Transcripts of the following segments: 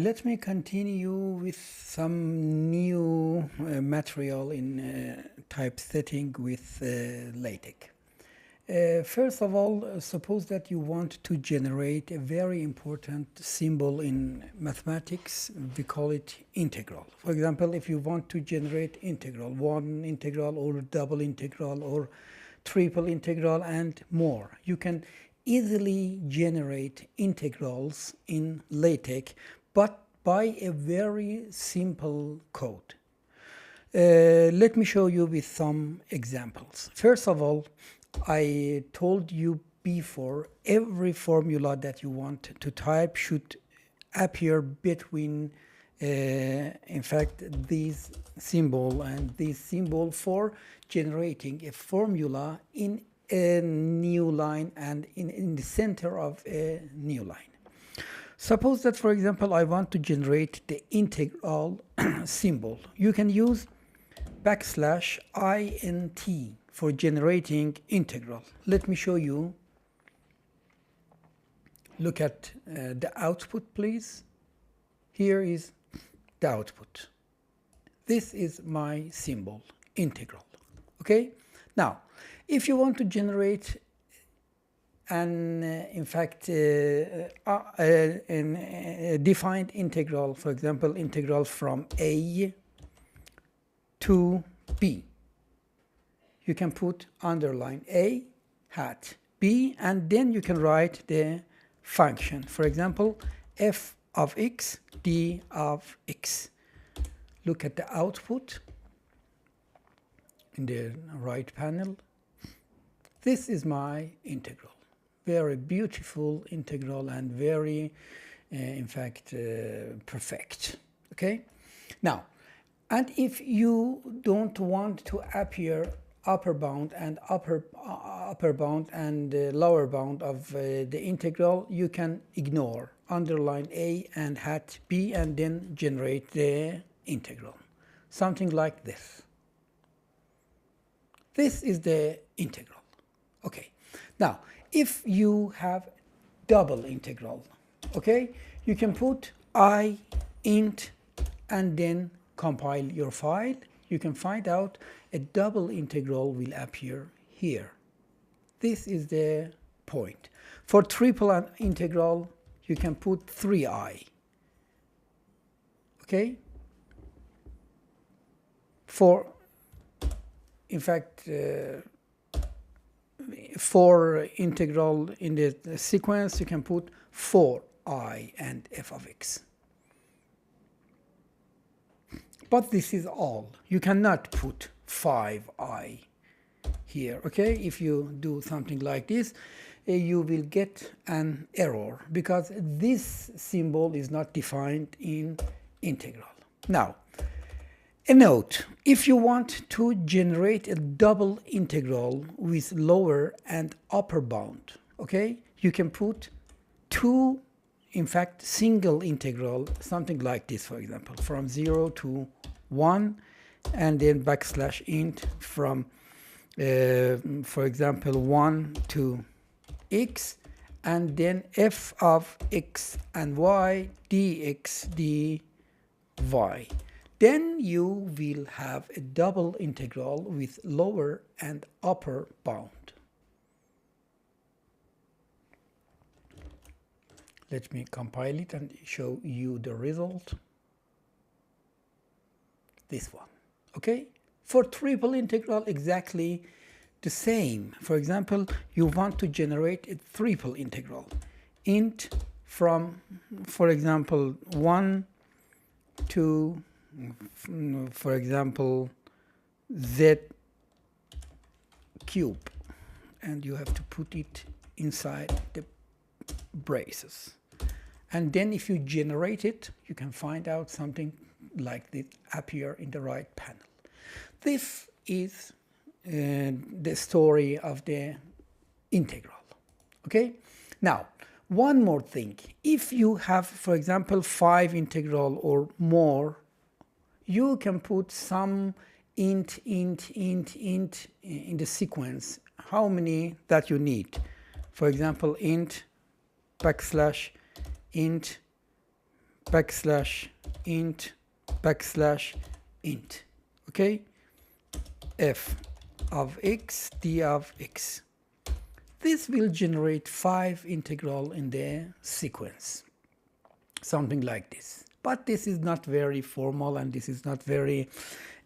Let me continue with some new material in typesetting with LaTeX. First of all, suppose that you want to generate a very important symbol in mathematics. We call it integral. For example, if you want to generate integral, one integral or double integral or triple integral and more, you can easily generate integrals in LaTeX, but by a very simple code. Let me show you with some examples. First of all, I told you before, every formula that you want to type should appear between, in fact, this symbol and this symbol for generating a formula in a new line and in the center of a new line. Suppose that, for example, I want to generate the integral symbol. You can use \int for generating integral. Let me show you. Look at the output, please. Here is the output. This is my symbol, integral. Okay? Now, if you want to generate an, in fact, a defined integral, for example, integral from A to B, you can put underline A hat B, and then you can write the function. For example, f of x, d of x. Look at the output in the right panel. This is my integral. Very beautiful integral and very, in fact, perfect. Okay? Now, and if you don't want to appear upper bound and upper bound and lower bound of the integral, you can ignore underline A and hat B and then generate the integral. Something like this. This is the integral. Okay. Now, if you have double integral, okay, you can put I int and then compile your file. You can find out a double integral will appear here. This is the point. For triple integral, you can put 3i. Okay? For, in fact, for integral in the sequence, you can put 4i and f of x. But this is all. You cannot put 5i here, okay? If you do something like this, you will get an error because this symbol is not defined in integral. Now, a note, if you want to generate a double integral with lower and upper bound, okay, you can put two, in fact, single integral, something like this, for example, from 0 to 1, and then \int from, for example, 1 to x, and then f of x and y dx dy. Then you will have a double integral with lower and upper bound. Let me compile it and show you the result. This one. Okay? For triple integral, exactly the same. For example, you want to generate a triple integral. Int from, for example, 1 to, for example, z cube. And you have to put it inside the braces. And then if you generate it, you can find out something like this appear in the right panel. This is the story of the integral. Okay? Now, one more thing. If you have, for example, 5 integral or more, you can put some int in the sequence. How many that you need? For example, int \int backslash int backslash int. Okay, f of x d of x. This will generate 5 integral in the sequence, something like this. But this is not very formal, and this is not very,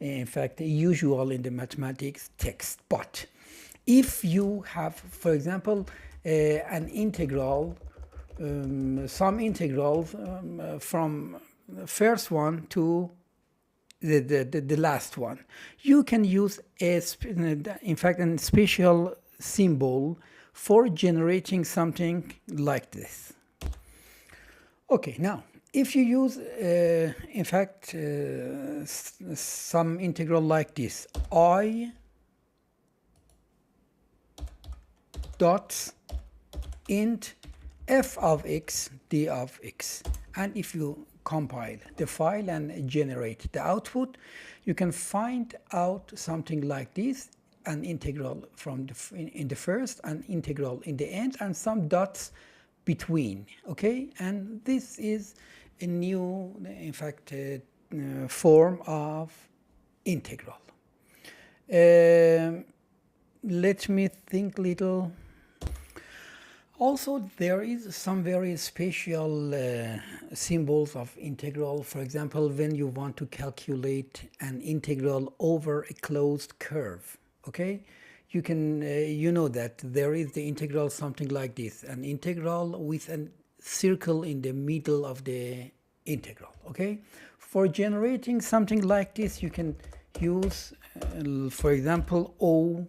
in fact, usual in the mathematics text. But if you have, for example, an integral, some integrals from first one to the last one, you can use in fact a special symbol for generating something like this. Okay, now if you use in fact some integral like this, I dot int f of x d of x, and if you compile the file and generate the output, you can find out something like this: an integral from in the first, an integral in the end, and some dots between. Okay, and this is a new, in fact, form of integral. Let me think little. Also, there is some very special symbols of integral. For example, when you want to calculate an integral over a closed curve, okay, you can, you know that there is the integral something like this, an integral with a circle in the middle of the integral, okay. For generating something like this, you can use, for example, O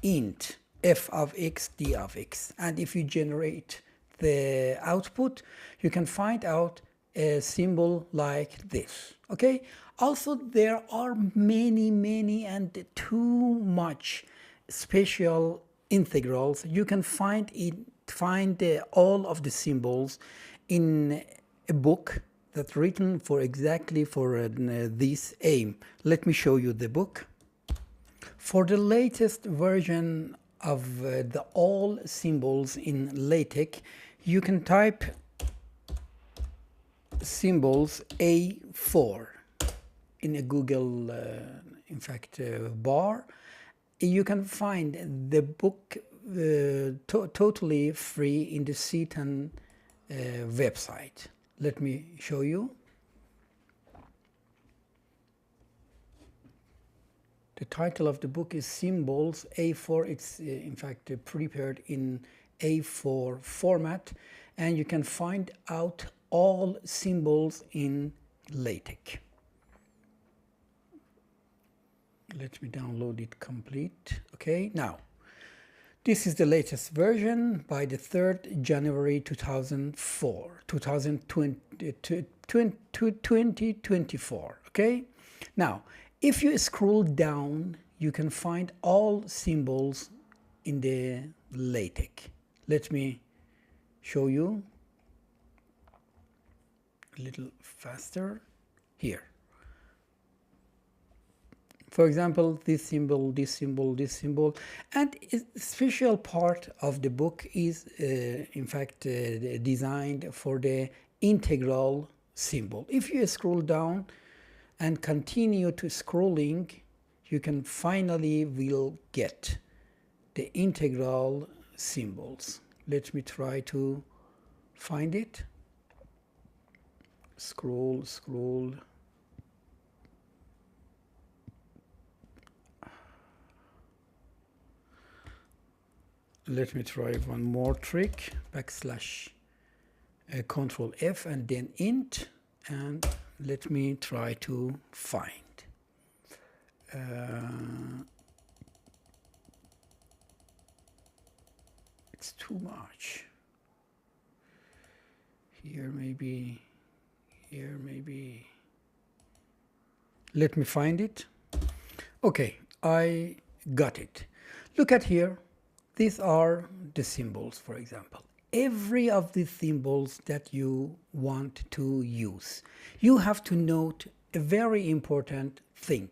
int f of x d of x, and if you generate the output, you can find out a symbol like this. Okay, also there are many and too much special integrals. You can find all of the symbols in a book that's written for exactly for this aim. Let me show you the book. For the latest version of the all symbols in LaTeX, you can type symbols A4 in a Google, in fact, bar. You can find the book totally free in the Cetan website. Let me show you. The title of the book is Symbols A4. It's in fact prepared in A4 format, and you can find out all symbols in LaTeX. Let me download it complete. Okay, now this is the latest version by the 3rd January 2024. Okay, now if you scroll down, you can find all symbols in the LaTeX. Let me show you a little faster here. For example, this symbol, this symbol, this symbol, and a special part of the book is in fact designed for the integral symbol. If you scroll down and continue to scrolling, you can finally will get the integral symbols. Let me try to find it. Scroll. Let me try one more trick. Backslash Control F and then int, and let me try to find. It's too much. Here maybe. Let me find it. Okay, I got it. Look at here. These are the symbols, for example. Every of the symbols that you want to use, you have to note a very important thing.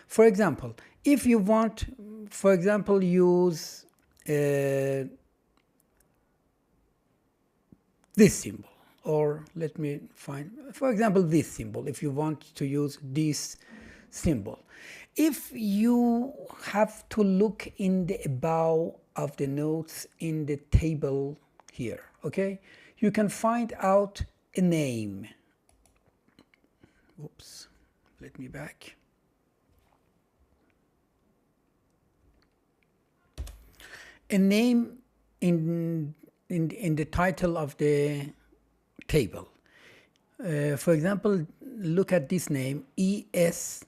For example, if you want, for example, use this symbol, or let me find, for example, this symbol, if you want to use this symbol. If you have to look in the above of the notes in the table here, okay, you can find out a name. Oops, let me back. A name in the title of the table. For example, look at this name, ESINT.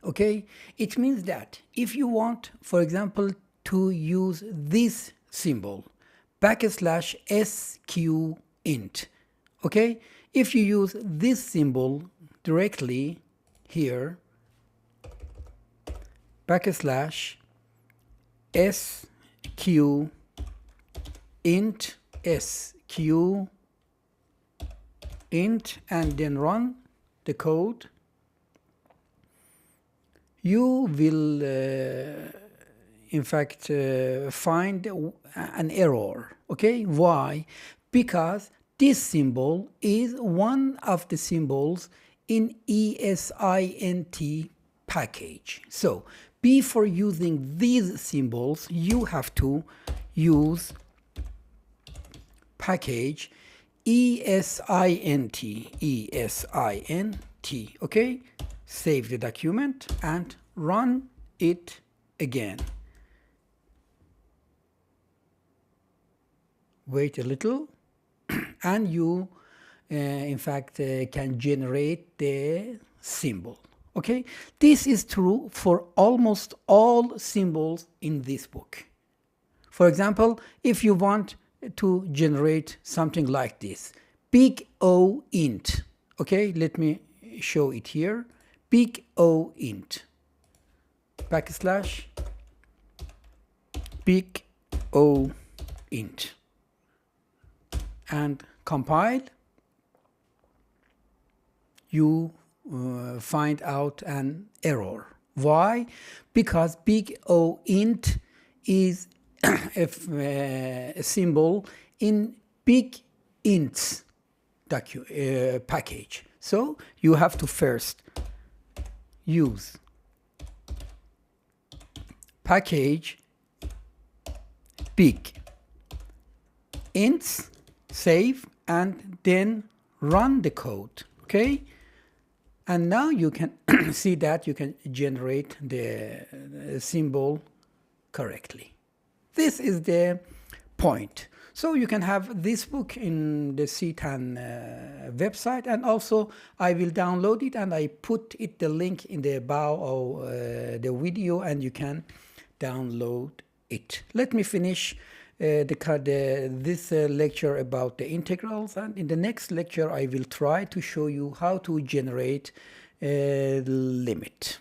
Okay, it means that if you want, for example, to use this symbol, \sqint, okay, if you use this symbol directly here, \sqint sqint and then run the code, you will in fact find an error. Okay, why? Because this symbol is one of the symbols in ESINT package. So before using these symbols, you have to use package ESINT, okay? Save the document and run it again. Wait a little and you in fact can generate the symbol. Okay, this is true for almost all symbols in this book. For example, if you want to generate something like this, big O int, okay, let me show it here, big O int, / big O int, and compile, you find out an error. Why? Because big O int is a symbol in big ints package. So you have to first use package big ints, save, and then run the code. Okay, and now you can see that you can generate the symbol correctly. This is the point. So you can have this book in the CTAN website, and also I will download it and I put it the link in the bow of the video, and you can download it. Let me finish this lecture about the integrals, and in the next lecture I will try to show you how to generate a limit.